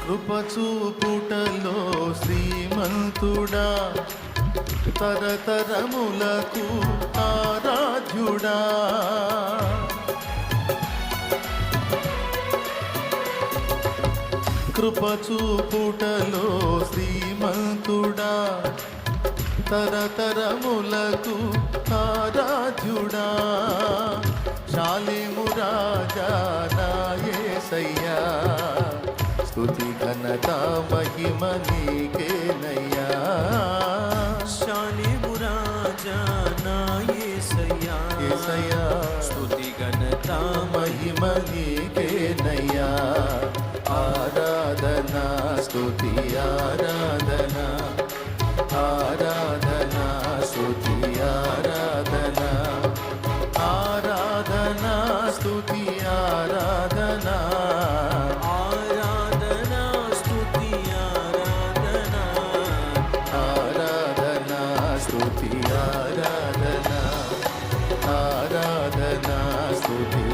కృపచూపుటలో శ్రీమంతుడా, తరతరములకు ఆరాధ్యుడా. కృపచూపుటలో శ్రీమంతుడా, తరతరములకు ఆరాధ్యుడా. శాలేము రాజా నా యేసయ్యా, స్తుతి ఘనత మహిమ నీకేనయ్యా. శాలేము రాజా నా యేసయ్యా, యేసయ్యా స్తుతి ఘనత మహిమ నీకేనయ్యా. ఆరాధనా స్తుతి ఆరాధనా, ఆరాధనా స్తుతి ఆరాధనా, ఆరాధనా స్తుతి ఆరాధనా, ఆరాధనా స్తుతి ఆరాధనా, ఆరాధనా స్తుతి ఆరాధనా, ఆరాధనా స్తుతి